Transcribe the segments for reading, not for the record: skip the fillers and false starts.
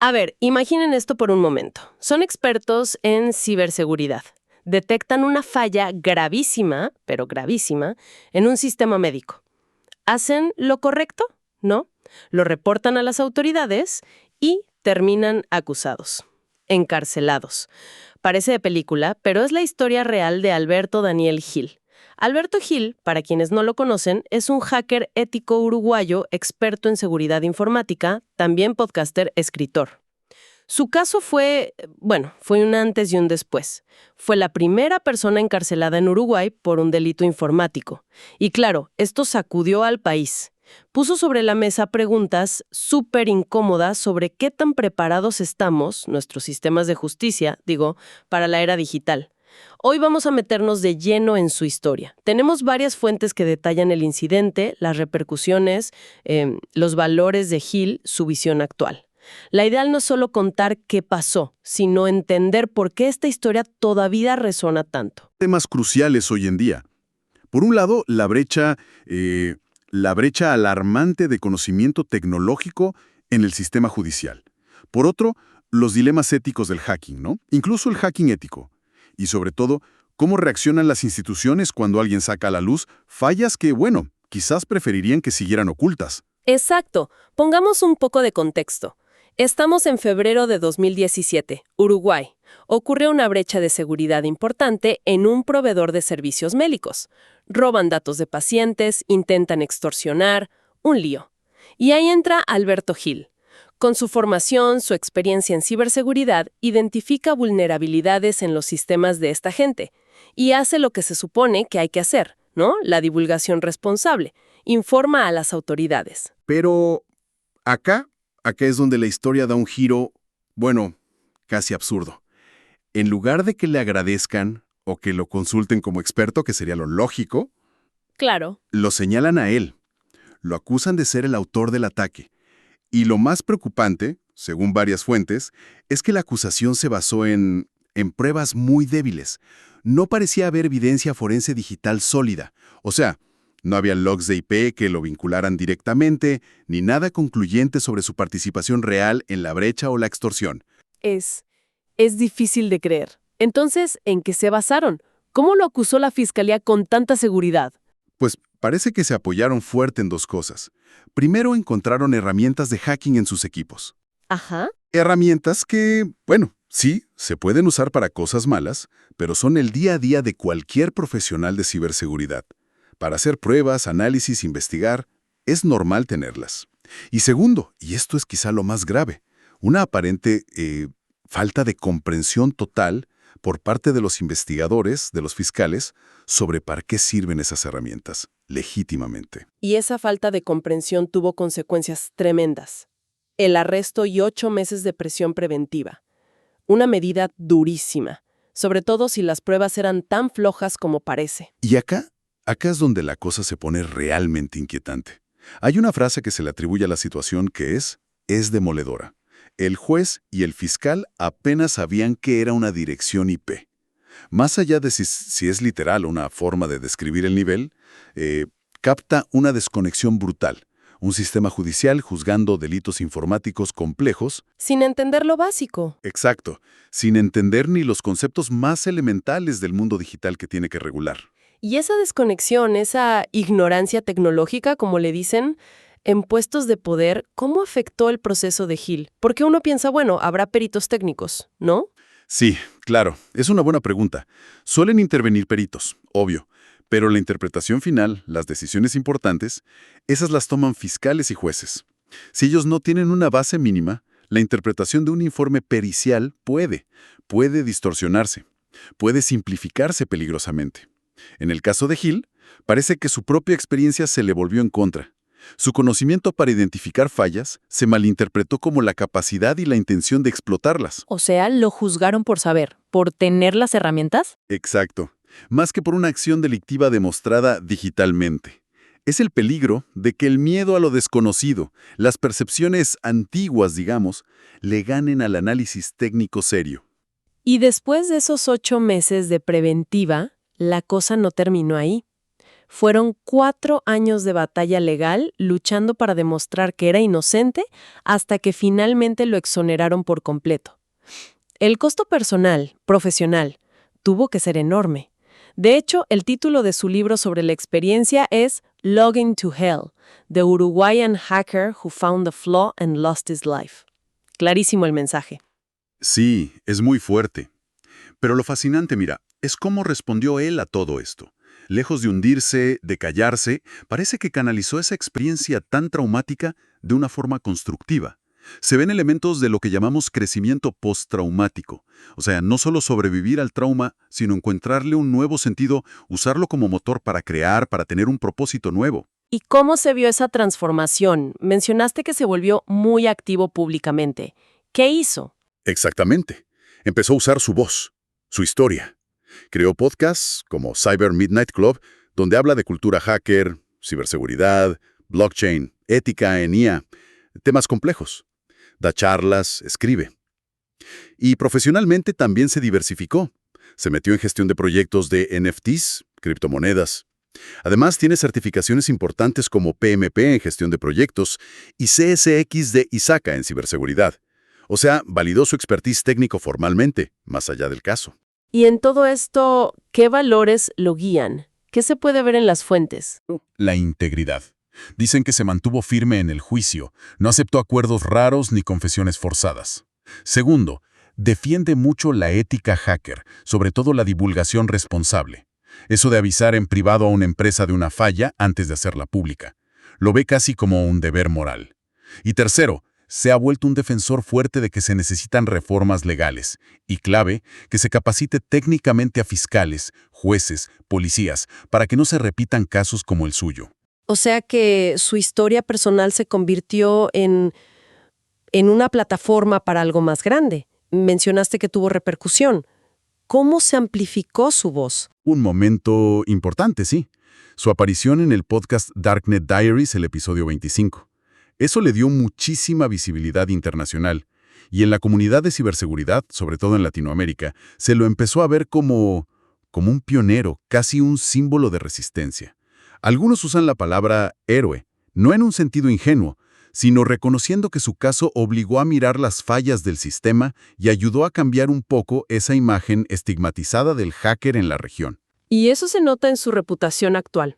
A ver, imaginen esto por un momento. Son expertos en ciberseguridad. Detectan una falla gravísima, pero gravísima, en un sistema médico. ¿Hacen lo correcto? ¿No? Lo reportan a las autoridades y terminan acusados, encarcelados. Parece de película, pero es la historia real de Alberto Daniel Gil. Alberto Gil, para quienes no lo conocen, es un hacker ético uruguayo experto en seguridad informática, también podcaster, escritor. Su caso fue un antes y un después. Fue la primera persona encarcelada en Uruguay por un delito informático. Y claro, esto sacudió al país. Puso sobre la mesa preguntas súper incómodas sobre qué tan preparados estamos, nuestros sistemas de justicia, para la era digital. Hoy vamos a meternos de lleno en su historia. Tenemos varias fuentes que detallan el incidente, las repercusiones, los valores de Gil, su visión actual. La idea no es solo contar qué pasó, sino entender por qué esta historia todavía resuena tanto. Temas cruciales hoy en día. Por un lado, la brecha alarmante de conocimiento tecnológico en el sistema judicial. Por otro, los dilemas éticos del hacking, ¿no? Incluso el hacking ético. Y sobre todo, cómo reaccionan las instituciones cuando alguien saca a la luz fallas que, quizás preferirían que siguieran ocultas. Exacto. Pongamos un poco de contexto. Estamos en febrero de 2017, Uruguay. Ocurre una brecha de seguridad importante en un proveedor de servicios médicos. Roban datos de pacientes, intentan extorsionar, un lío. Y ahí entra Alberto Gil. Con su formación, su experiencia en ciberseguridad, identifica vulnerabilidades en los sistemas de esta gente y hace lo que se supone que hay que hacer, ¿no? La divulgación responsable. Informa a las autoridades. Pero acá es donde la historia da un giro, casi absurdo. En lugar de que le agradezcan o que lo consulten como experto, que sería lo lógico, Claro. lo señalan a él. Lo acusan de ser el autor del ataque. Y lo más preocupante, según varias fuentes, es que la acusación se basó en pruebas muy débiles. No parecía haber evidencia forense digital sólida. O sea, no había logs de IP que lo vincularan directamente, ni nada concluyente sobre su participación real en la brecha o la extorsión. Es difícil de creer. Entonces, ¿en qué se basaron? ¿Cómo lo acusó la fiscalía con tanta seguridad? Pues parece que se apoyaron fuerte en dos cosas. Primero, encontraron herramientas de hacking en sus equipos. Ajá. Herramientas que, sí, se pueden usar para cosas malas, pero son el día a día de cualquier profesional de ciberseguridad. Para hacer pruebas, análisis, investigar, es normal tenerlas. Y segundo, y esto es quizá lo más grave, una aparente falta de comprensión total por parte de los investigadores, de los fiscales, sobre para qué sirven esas herramientas, legítimamente. Y esa falta de comprensión tuvo consecuencias tremendas. El arresto y 8 meses de prisión preventiva. Una medida durísima, sobre todo si las pruebas eran tan flojas como parece. Y acá es donde la cosa se pone realmente inquietante. Hay una frase que se le atribuye a la situación que es demoledora. El juez y el fiscal apenas sabían que era una dirección IP. Más allá de si es literal una forma de describir el nivel, capta una desconexión brutal. Un sistema judicial juzgando delitos informáticos complejos. Sin entender lo básico. Exacto, sin entender ni los conceptos más elementales del mundo digital que tiene que regular. Y esa desconexión, esa ignorancia tecnológica, como le dicen, en puestos de poder, ¿cómo afectó el proceso de Gil? Porque uno piensa, habrá peritos técnicos, ¿no? Sí, claro, es una buena pregunta. Suelen intervenir peritos, obvio, pero la interpretación final, las decisiones importantes, esas las toman fiscales y jueces. Si ellos no tienen una base mínima, la interpretación de un informe pericial puede distorsionarse, puede simplificarse peligrosamente. En el caso de Gil, parece que su propia experiencia se le volvió en contra. Su conocimiento para identificar fallas se malinterpretó como la capacidad y la intención de explotarlas. O sea, lo juzgaron por saber, por tener las herramientas. Exacto. Más que por una acción delictiva demostrada digitalmente. Es el peligro de que el miedo a lo desconocido, las percepciones antiguas, le ganen al análisis técnico serio. Y después de esos 8 meses de preventiva, la cosa no terminó ahí. Fueron 4 años de batalla legal luchando para demostrar que era inocente hasta que finalmente lo exoneraron por completo. El costo personal, profesional, tuvo que ser enorme. De hecho, el título de su libro sobre la experiencia es Logging to Hell, The Uruguayan Hacker Who Found the Flaw and Lost His Life. Clarísimo el mensaje. Sí, es muy fuerte. Pero lo fascinante, mira, es cómo respondió él a todo esto. Lejos de hundirse, de callarse, parece que canalizó esa experiencia tan traumática de una forma constructiva. Se ven elementos de lo que llamamos crecimiento postraumático. O sea, no solo sobrevivir al trauma, sino encontrarle un nuevo sentido, usarlo como motor para crear, para tener un propósito nuevo. ¿Y cómo se vio esa transformación? Mencionaste que se volvió muy activo públicamente. ¿Qué hizo? Exactamente. Empezó a usar su voz, su historia. Creó podcasts como Cyber Midnight Club, donde habla de cultura hacker, ciberseguridad, blockchain, ética en IA, temas complejos. Da charlas, escribe. Y profesionalmente también se diversificó. Se metió en gestión de proyectos de NFTs, criptomonedas. Además, tiene certificaciones importantes como PMP en gestión de proyectos y CSX de ISACA en ciberseguridad. O sea, validó su expertise técnico formalmente, más allá del caso. Y en todo esto, ¿qué valores lo guían? ¿Qué se puede ver en las fuentes? La integridad. Dicen que se mantuvo firme en el juicio, no aceptó acuerdos raros ni confesiones forzadas. Segundo, defiende mucho la ética hacker, sobre todo la divulgación responsable. Eso de avisar en privado a una empresa de una falla antes de hacerla pública. Lo ve casi como un deber moral. Y tercero, se ha vuelto un defensor fuerte de que se necesitan reformas legales. Y clave, que se capacite técnicamente a fiscales, jueces, policías, para que no se repitan casos como el suyo. O sea que su historia personal se convirtió en una plataforma para algo más grande. Mencionaste que tuvo repercusión. ¿Cómo se amplificó su voz? Un momento importante, sí. Su aparición en el podcast Darknet Diaries, el episodio 25. Eso le dio muchísima visibilidad internacional. Y en la comunidad de ciberseguridad, sobre todo en Latinoamérica, se lo empezó a ver como un pionero, casi un símbolo de resistencia. Algunos usan la palabra héroe, no en un sentido ingenuo, sino reconociendo que su caso obligó a mirar las fallas del sistema y ayudó a cambiar un poco esa imagen estigmatizada del hacker en la región. Y eso se nota en su reputación actual,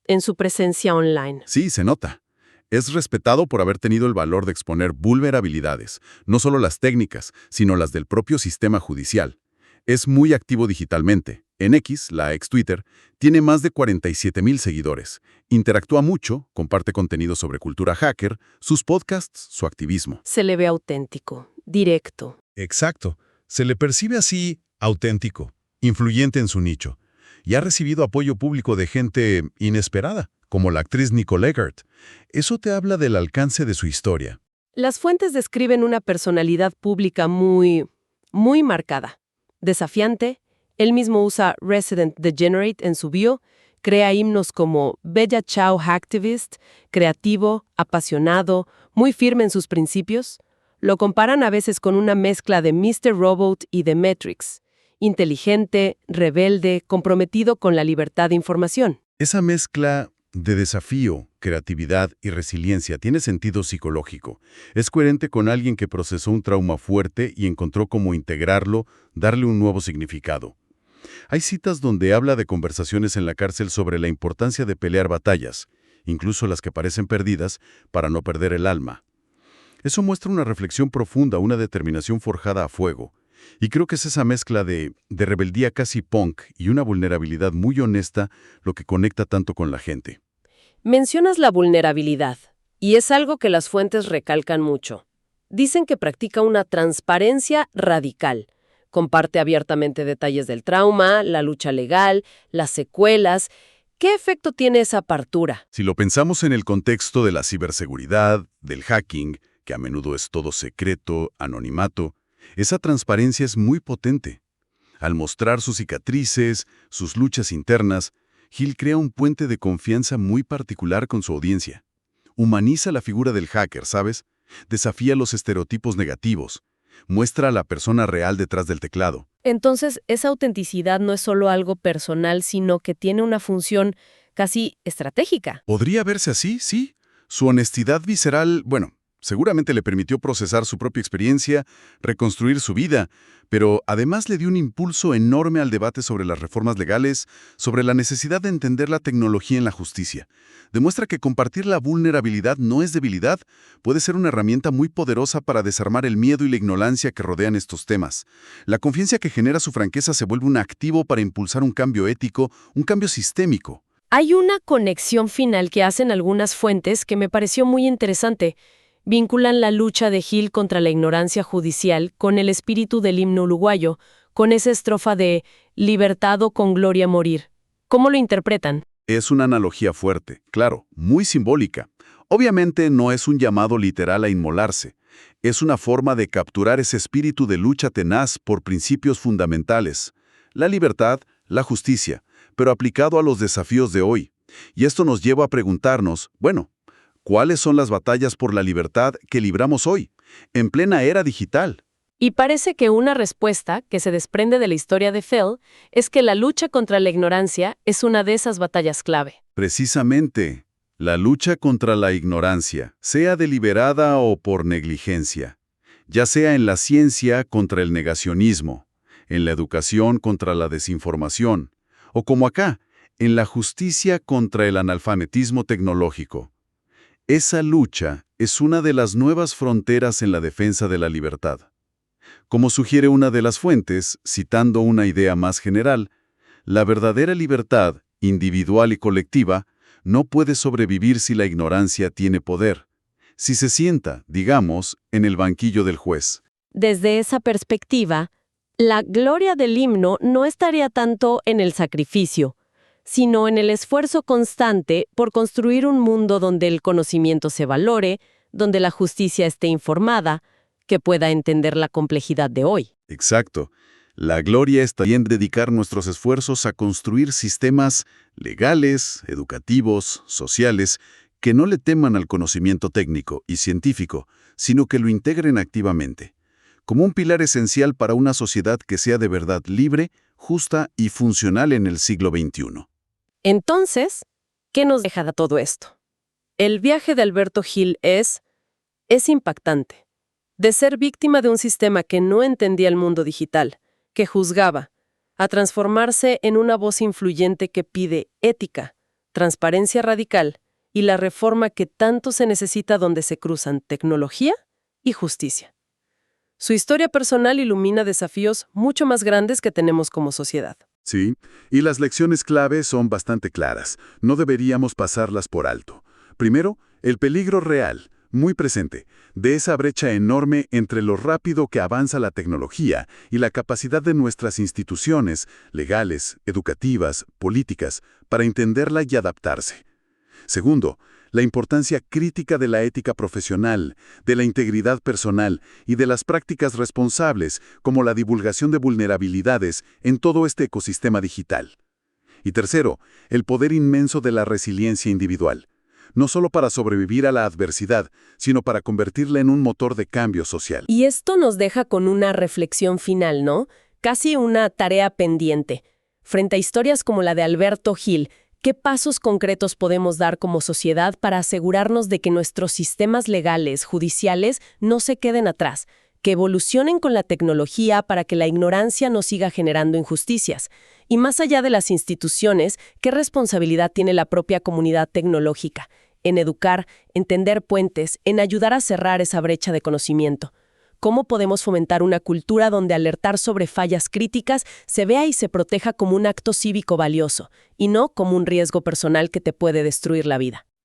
en su presencia online. Sí, se nota. Es respetado por haber tenido el valor de exponer vulnerabilidades, no solo las técnicas, sino las del propio sistema judicial. Es muy activo digitalmente. En X, la ex Twitter, tiene más de 47,000 seguidores. Interactúa mucho, comparte contenido sobre cultura hacker, sus podcasts, su activismo. Se le ve auténtico, directo. Exacto. Se le percibe así, auténtico, influyente en su nicho. Y ha recibido apoyo público de gente inesperada, como la actriz Nicole Eggert. Eso te habla del alcance de su historia. Las fuentes describen una personalidad pública muy marcada, desafiante. Él mismo usa Resident Degenerate en su bio, crea himnos como Bella Ciao Hacktivist, creativo, apasionado, muy firme en sus principios. Lo comparan a veces con una mezcla de Mr. Robot y The Matrix. Inteligente, rebelde, comprometido con la libertad de información. Esa mezcla de desafío, creatividad y resiliencia tiene sentido psicológico. Es coherente con alguien que procesó un trauma fuerte y encontró cómo integrarlo, darle un nuevo significado. Hay citas donde habla de conversaciones en la cárcel sobre la importancia de pelear batallas, incluso las que parecen perdidas, para no perder el alma. Eso muestra una reflexión profunda, una determinación forjada a fuego. Y creo que es esa mezcla de rebeldía casi punk y una vulnerabilidad muy honesta lo que conecta tanto con la gente. Mencionas la vulnerabilidad, y es algo que las fuentes recalcan mucho. Dicen que practica una transparencia radical. Comparte abiertamente detalles del trauma, la lucha legal, las secuelas. ¿Qué efecto tiene esa apertura? Si lo pensamos en el contexto de la ciberseguridad, del hacking, que a menudo es todo secreto, anonimato, esa transparencia es muy potente. Al mostrar sus cicatrices, sus luchas internas, Hill crea un puente de confianza muy particular con su audiencia. Humaniza la figura del hacker, ¿sabes? Desafía los estereotipos negativos. Muestra a la persona real detrás del teclado. Entonces, esa autenticidad no es solo algo personal, sino que tiene una función casi estratégica. Podría verse así, sí. Su honestidad visceral, bueno, seguramente le permitió procesar su propia experiencia, reconstruir su vida, pero además le dio un impulso enorme al debate sobre las reformas legales, sobre la necesidad de entender la tecnología en la justicia. Demuestra que compartir la vulnerabilidad no es debilidad, puede ser una herramienta muy poderosa para desarmar el miedo y la ignorancia que rodean estos temas. La confianza que genera su franqueza se vuelve un activo para impulsar un cambio ético, un cambio sistémico. Hay una conexión final que hacen algunas fuentes que me pareció muy interesante. Vinculan la lucha de Hill contra la ignorancia judicial con el espíritu del himno uruguayo, con esa estrofa de «Libertad o con gloria morir». ¿Cómo lo interpretan? Es una analogía fuerte, claro, muy simbólica. Obviamente no es un llamado literal a inmolarse. Es una forma de capturar ese espíritu de lucha tenaz por principios fundamentales. La libertad, la justicia, pero aplicado a los desafíos de hoy. Y esto nos lleva a preguntarnos, bueno, ¿cuáles son las batallas por la libertad que libramos hoy, en plena era digital? Y parece que una respuesta que se desprende de la historia de Fell es que la lucha contra la ignorancia es una de esas batallas clave. Precisamente, la lucha contra la ignorancia, sea deliberada o por negligencia, ya sea en la ciencia contra el negacionismo, en la educación contra la desinformación, o como acá, en la justicia contra el analfabetismo tecnológico. Esa lucha es una de las nuevas fronteras en la defensa de la libertad. Como sugiere una de las fuentes, citando una idea más general, la verdadera libertad, individual y colectiva, no puede sobrevivir si la ignorancia tiene poder, si se sienta, digamos, en el banquillo del juez. Desde esa perspectiva, la gloria del himno no estaría tanto en el sacrificio, sino en el esfuerzo constante por construir un mundo donde el conocimiento se valore, donde la justicia esté informada, que pueda entender la complejidad de hoy. Exacto. La gloria está en dedicar nuestros esfuerzos a construir sistemas legales, educativos, sociales, que no le teman al conocimiento técnico y científico, sino que lo integren activamente, como un pilar esencial para una sociedad que sea de verdad libre, justa y funcional en el siglo XXI. Entonces, ¿qué nos deja de todo esto? El viaje de Alberto Hill es impactante. De ser víctima de un sistema que no entendía el mundo digital, que juzgaba, a transformarse en una voz influyente que pide ética, transparencia radical y la reforma que tanto se necesita donde se cruzan tecnología y justicia. Su historia personal ilumina desafíos mucho más grandes que tenemos como sociedad. Sí, y las lecciones clave son bastante claras. No deberíamos pasarlas por alto. Primero, el peligro real, muy presente, de esa brecha enorme entre lo rápido que avanza la tecnología y la capacidad de nuestras instituciones, legales, educativas, políticas, para entenderla y adaptarse. Segundo, la importancia crítica de la ética profesional, de la integridad personal y de las prácticas responsables, como la divulgación de vulnerabilidades en todo este ecosistema digital. Y tercero, el poder inmenso de la resiliencia individual, no solo para sobrevivir a la adversidad, sino para convertirla en un motor de cambio social. Y esto nos deja con una reflexión final, ¿no? Casi una tarea pendiente. Frente a historias como la de Alberto Hill, ¿qué pasos concretos podemos dar como sociedad para asegurarnos de que nuestros sistemas legales, judiciales, no se queden atrás, que evolucionen con la tecnología para que la ignorancia no siga generando injusticias? Y más allá de las instituciones, ¿qué responsabilidad tiene la propia comunidad tecnológica en educar, en tender puentes, en ayudar a cerrar esa brecha de conocimiento? ¿Cómo podemos fomentar una cultura donde alertar sobre fallas críticas se vea y se proteja como un acto cívico valioso, y no como un riesgo personal que te puede destruir la vida?